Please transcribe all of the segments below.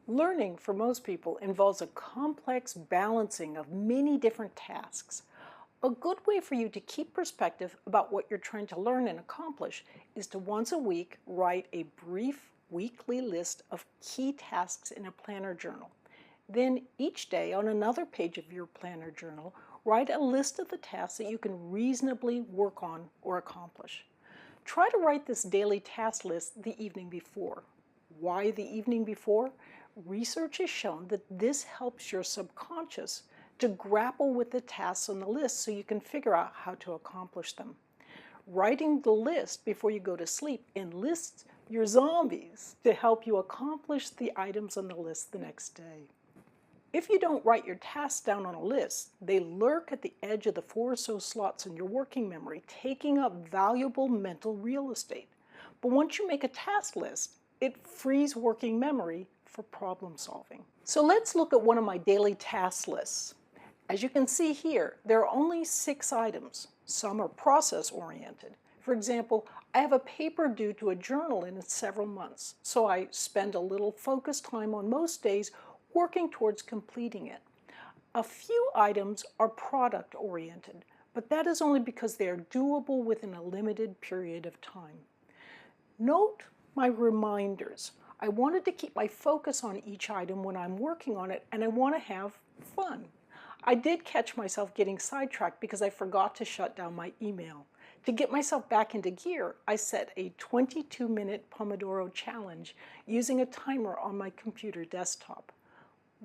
Learning for most people involves a complex balancing of many different tasks. A good way for you to keep perspective about what you're trying to learn and accomplish is to once a week write a brief weekly list of key tasks in a planner journal. Then each day on another page of your planner journal, write a list of the tasks that you can reasonably work on or accomplish. Try to write this daily task list the evening before. Why the evening before? Research has shown that this helps your subconscious to grapple with the tasks on the list so you can figure out how to accomplish them. Writing the list before you go to sleep enlists your zombies to help you accomplish the items on the list the next day. If you don't write your tasks down on a list, they lurk at the edge of the 4 or so slots in your working memory, taking up valuable mental real estate. But once you make a task list, it frees working memory for problem solving. So let's look at one of my daily task lists. As you can see here, there are only 6 items. Some are process-oriented. For example, I have a paper due to a journal in several months, so I spend a little focused time on most days working towards completing it. A few items are product-oriented, but that is only because they are doable within a limited period of time. Note my reminders. I wanted to keep my focus on each item when I'm working on it, and I want to have fun. I did catch myself getting sidetracked because I forgot to shut down my email. To get myself back into gear, I set a 22-minute Pomodoro challenge using a timer on my computer desktop.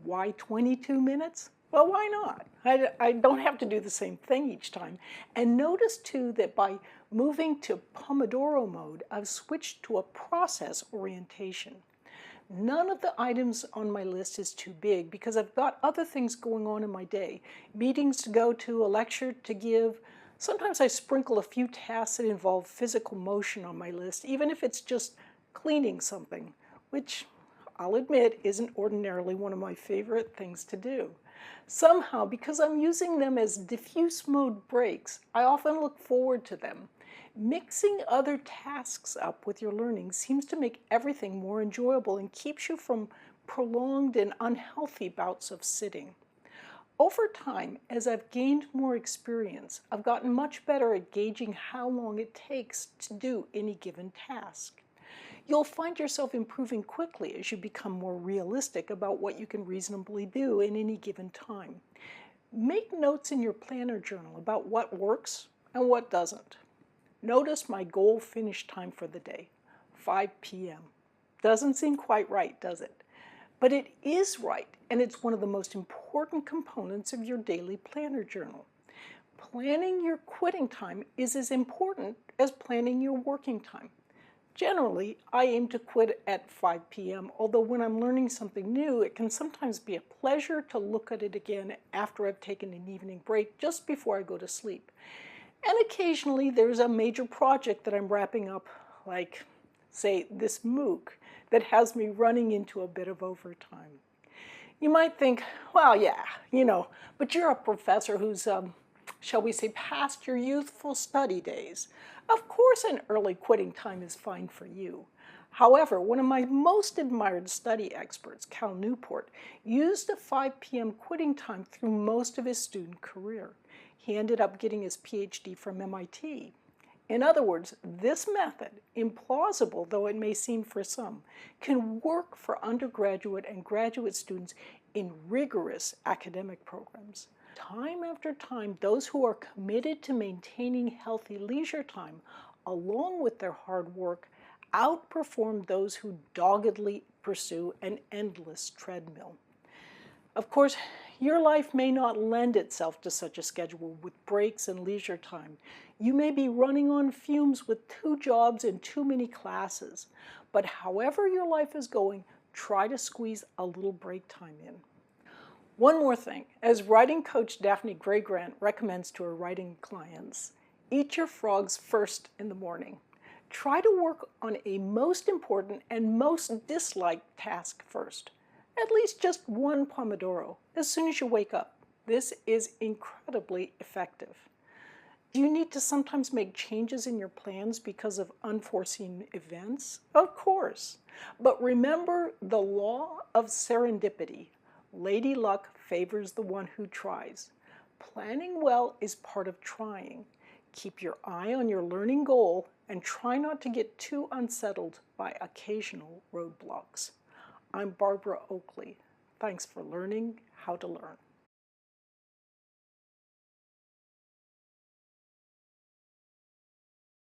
Why 22 minutes? Well, why not? I don't have to do the same thing each time. And notice too that by moving to Pomodoro mode, I've switched to a process orientation. None of the items on my list is too big because I've got other things going on in my day. Meetings to go to, a lecture to give. Sometimes I sprinkle a few tasks that involve physical motion on my list, even if it's just cleaning something, which I'll admit isn't ordinarily one of my favorite things to do. Somehow, because I'm using them as diffuse mode breaks, I often look forward to them. Mixing other tasks up with your learning seems to make everything more enjoyable and keeps you from prolonged and unhealthy bouts of sitting. Over time, as I've gained more experience, I've gotten much better at gauging how long it takes to do any given task. You'll find yourself improving quickly as you become more realistic about what you can reasonably do in any given time. Make notes in your planner journal about what works and what doesn't. Notice my goal finish time for the day, 5 p.m. Doesn't seem quite right, does it? But it is right, and it's one of the most important components of your daily planner journal. Planning your quitting time is as important as planning your working time. Generally, I aim to quit at 5 p.m., although when I'm learning something new, it can sometimes be a pleasure to look at it again after I've taken an evening break just before I go to sleep. And occasionally there's a major project that I'm wrapping up, like, say, this MOOC, that has me running into a bit of overtime. You might think, well, yeah, but you're a professor who's, shall we say, past your youthful study days. Of course an early quitting time is fine for you. However, one of my most admired study experts, Cal Newport, used a 5 p.m. quitting time through most of his student career. He ended up getting his PhD from MIT. In other words, this method, implausible though it may seem for some, can work for undergraduate and graduate students in rigorous academic programs. Time after time, those who are committed to maintaining healthy leisure time, along with their hard work, outperform those who doggedly pursue an endless treadmill. Of course, your life may not lend itself to such a schedule with breaks and leisure time. You may be running on fumes with 2 jobs and too many classes. But however your life is going, try to squeeze a little break time in. One more thing, as writing coach Daphne Gray-Grant recommends to her writing clients, eat your frogs first in the morning. Try to work on a most important and most disliked task first. At least just one Pomodoro as soon as you wake up. This is incredibly effective. Do you need to sometimes make changes in your plans because of unforeseen events? Of course. But remember the law of serendipity. Lady Luck favors the one who tries. Planning well is part of trying. Keep your eye on your learning goal and try not to get too unsettled by occasional roadblocks. I'm Barbara Oakley. Thanks for learning how to learn.